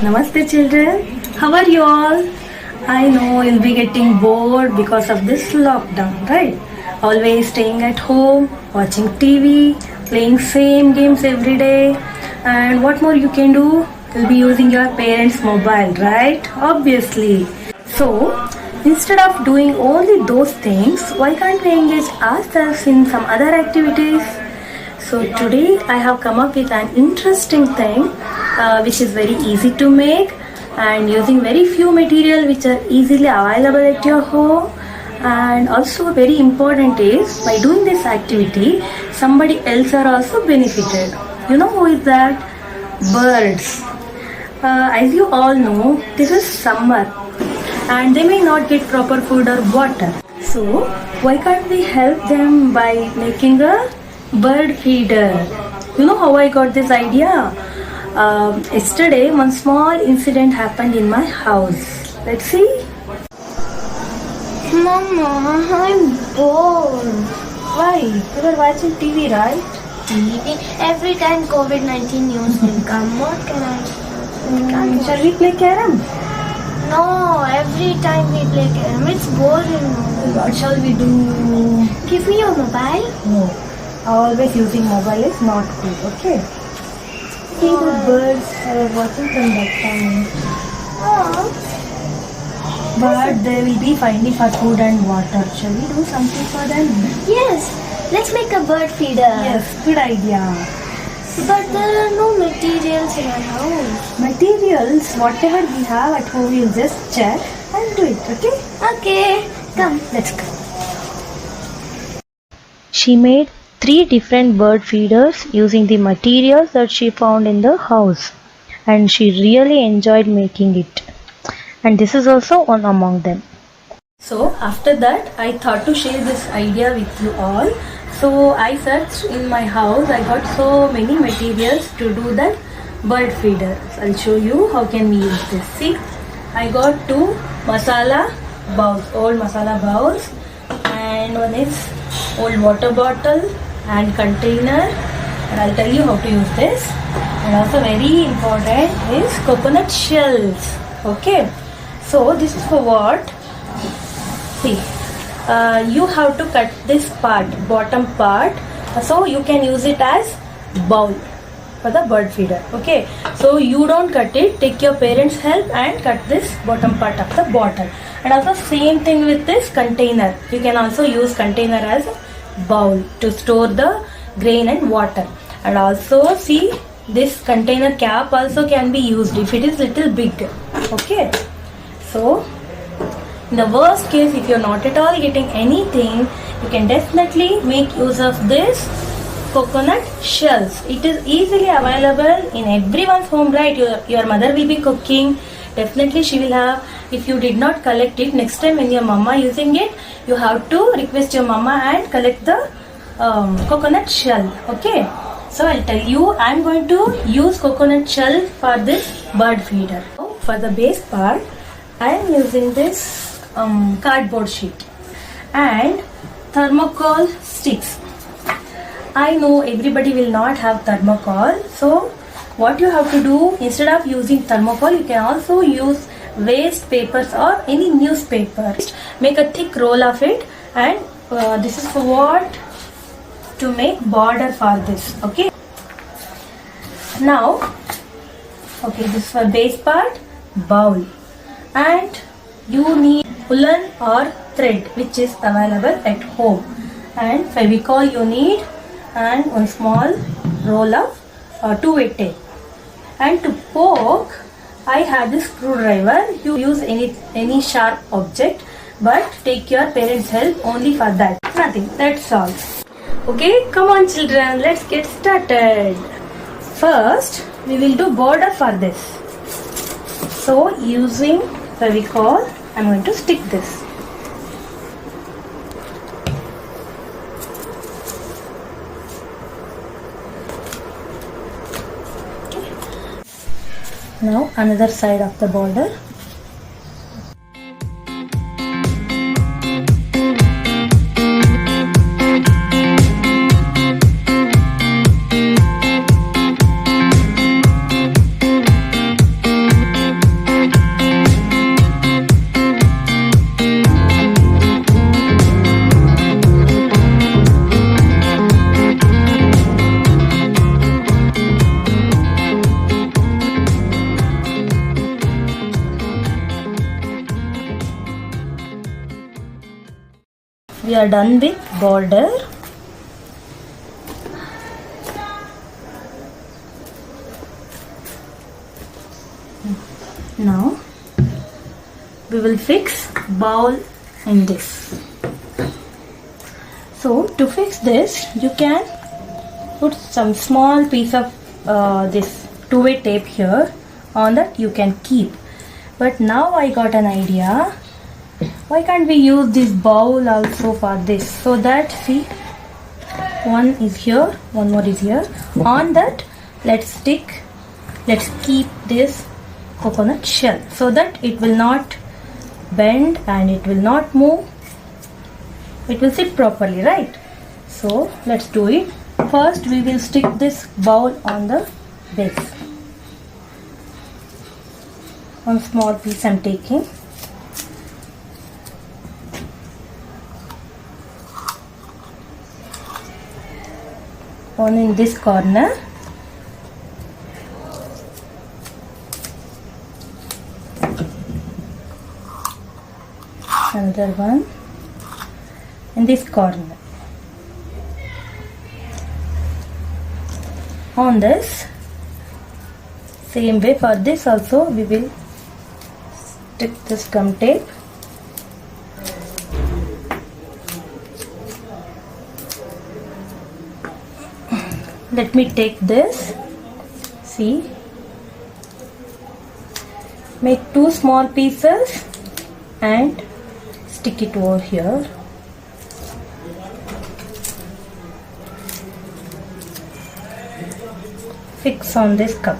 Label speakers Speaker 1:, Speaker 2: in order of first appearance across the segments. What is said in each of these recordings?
Speaker 1: Namaste children, how are you all? I know you'll be getting bored because of this lockdown, right? Always staying at home, watching TV, playing same games every day. And what more you can do? You'll be using your parents' mobile, right? Obviously. So, instead of doing only those things, why can't we engage ourselves in some other activities? So today I have come up with an interesting thing which is very easy to make and using very few material which are easily available at your home, and also very important is by doing this activity somebody else are also benefited. You know who is that? Birds. As you all know, this is summer and they may not get proper food or water. So why can't we help them by making a bird feeder? You know how I got this idea? Yesterday one small incident happened in my house. Let's see.
Speaker 2: Mama, I'm bored.
Speaker 1: Why? You were watching TV, right?
Speaker 2: TV. Every time COVID-19 news will come, what can I do?
Speaker 1: Shall we play carom?
Speaker 2: No, every time we play game, it's boring.
Speaker 1: What shall we do?
Speaker 2: Give me your mobile.
Speaker 1: No. Always using mobile is not good, okay? See the birds watching from that time.
Speaker 2: Oh,
Speaker 1: But they will be finding for food and water. Shall we do something for them?
Speaker 2: yes. Let's make a bird feeder.
Speaker 1: Yes, good idea.
Speaker 2: But there are no materials in our house.
Speaker 1: Materials, whatever we have at home, we'll just check and do it, okay?
Speaker 2: Okay, come.
Speaker 1: Let's go.
Speaker 3: She made 3 different bird feeders using the materials that she found in the house, and she really enjoyed making it. And this is also one among them.
Speaker 1: So after that, I thought to share this idea with you all. So I searched in my house. I got so many materials to do that bird feeder. I'll show you how can we use this. See, I got 2 masala bowls, old masala bowls, and one is old water bottle and container. And I'll tell you how to use this. And also very important is coconut shells. Okay. So this is for what? See, you have to cut this part, bottom part, so you can use it as bowl for the bird feeder. Okay, so you don't cut it, take your parents' help and cut this bottom part of the bottle. And also same thing with this container. You can also use container as a bowl to store the grain and water. And also see, this container cap also can be used if it is little big. Okay, so in the worst case, if you're not at all getting anything, you can definitely make use of this coconut shells. It is easily available in everyone's home, right? Your mother will be cooking. Definitely she will have. If you did not collect it, next time when your mama using it, you have to request your mama and collect the coconut shell. Okay. So I'll tell you, I'm going to use coconut shell for this bird feeder. For the base part, I am using this cardboard sheet and thermocol sticks. I know everybody will not have thermocol, so what you have to do, instead of using thermocol, you can also use waste papers or any newspaper. Make a thick roll of it, and this is for what? To make border for this. Okay. Now, okay, this is for base part, bowl, and you need woolen or thread which is available at home, and Fevicol you need, and one small roll of 2-way tape. And to poke, I have this screwdriver. You use any sharp object, but take your parents' help only for that. Nothing, that's all. Okay, come on children, let's get started. First, we will do border for this. So using Fevicol, I'm going to stick this. Now another side of the border. we are done with border. Now we will fix bowl in this. So to fix this, you can put some small piece of this two-way tape here. On that you can keep. But now I got an idea. Why can't we use this bowl also for this? So that, see, one is here, one more is here. On that, let's keep this coconut shell so that it will not bend and it will not move. It will sit properly, right? So let's do it. First we will stick this bowl on the base. One small piece I'm taking. One in this corner. Another one in this corner. On this, same way for this also we will stick this gum tape. Let me take this, see, make two small pieces and stick it over here. Fix on this cup.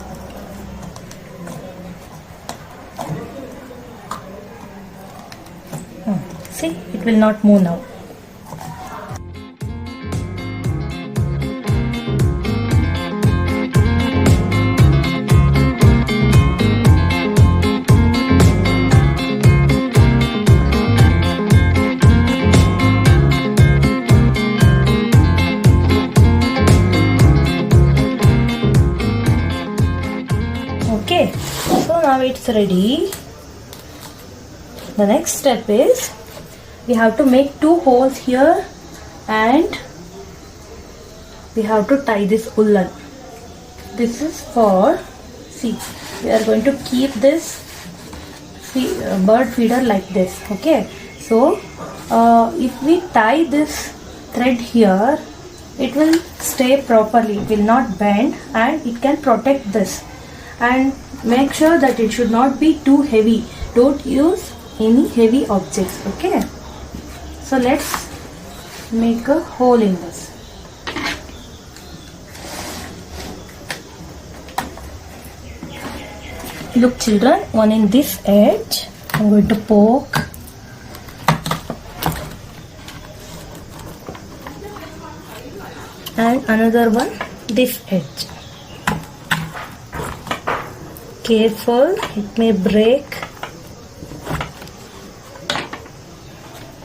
Speaker 1: See, it will not move now. Okay, so now it's ready. The next step is we have to make two holes here and we have to tie this woolen. This is for, see, we are going to keep this bird feeder like this. Okay, so if we tie this thread here, it will stay properly, it will not bend and it can protect this. And make sure that it should not be too heavy. Don't use any heavy objects. Okay, so let's make a hole in this. Look children, one in this edge I'm going to poke, and another one this edge. Careful, it may break.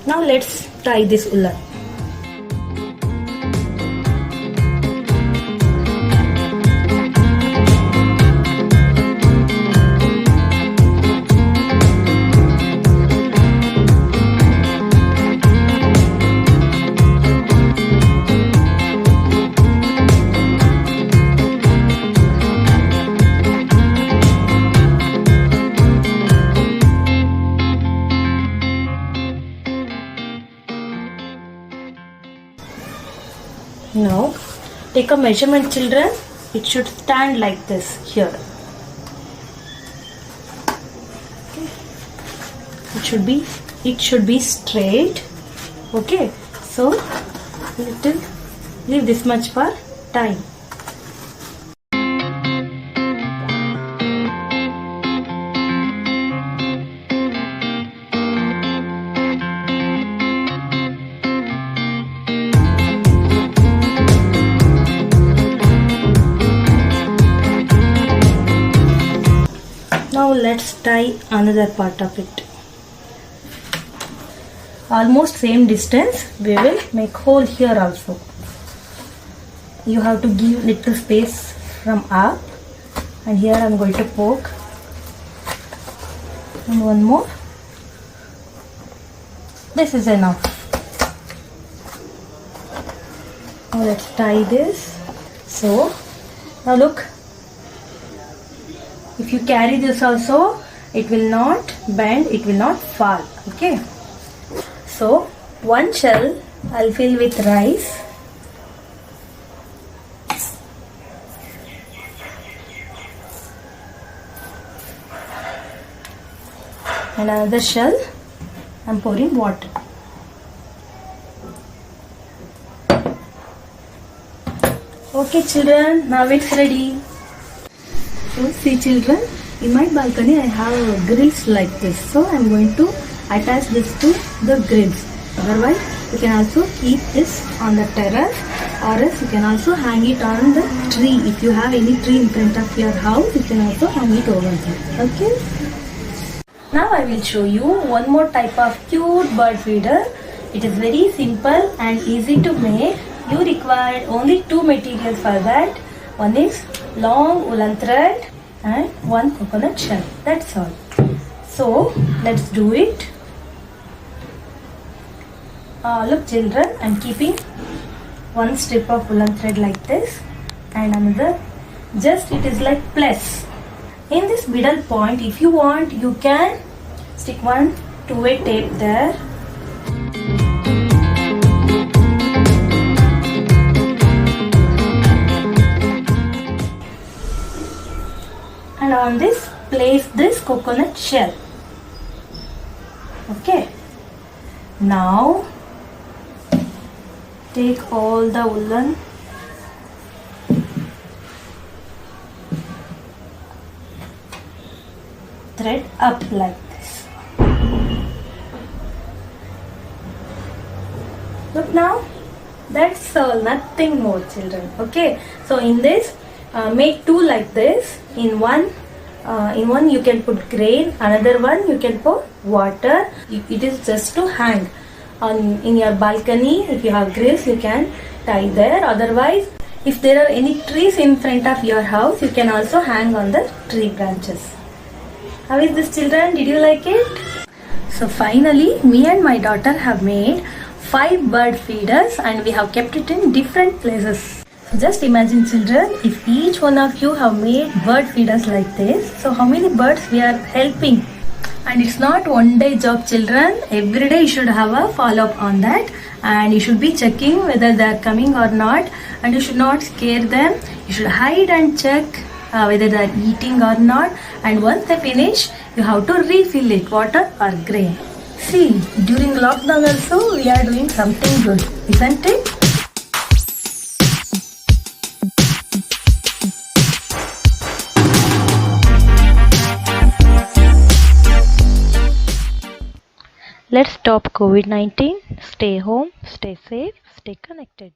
Speaker 1: Now let's tie this woolen. Now take a measurement children, it should stand like this here. Okay. It should be straight. Okay, so leave this much for time. Now let's tie another part of it. Almost same distance, we will make hole here also. You have to give little space from up, and here I am going to poke, and one more. This is enough. Now let's tie this. So now look, if you carry this also, it will not bend, it will not fall. Okay. So one shell I'll fill with rice. And another shell I'm pouring water. Okay children, now it's ready. So see children, in my balcony I have grills like this. So I'm going to attach this to the grills. Otherwise you can also keep this on the terrace, or else you can also hang it on the tree. If you have any tree in front of your house, you can also hang it over there. Okay. Now I will show you one more type of cute bird feeder. It is very simple and easy to make. You require only two materials for that. One is long woolen thread and one coconut shell. That's all. So let's do it. Look children, I'm keeping one strip of woolen thread like this and another. Just it is like plus. In this middle point, if you want, you can stick one two-way tape there. And on this, place this coconut shell. Okay. Now, take all the woolen thread up like this. Look now, that's all, nothing more children. Okay, so in this make two like this. In one you can put grain, another one you can put water. It is just to hang in your balcony. If you have grills, you can tie there. Otherwise, if there are any trees in front of your house, you can also hang on the tree branches. How is this children? Did you like it? So finally, me and my daughter have made 5 bird feeders and we have kept it in different places. So just imagine children, if each one of you have made bird feeders like this, so how many birds we are helping? And it's not one day job children. Every day you should have a follow-up on that and you should be checking whether they are coming or not, and you should not scare them. You should hide and check whether they are eating or not, and once they finish you have to refill it, water or grain. See, during lockdown also we are doing something good, isn't it?
Speaker 3: Let's stop COVID-19. Stay home, stay safe, stay connected.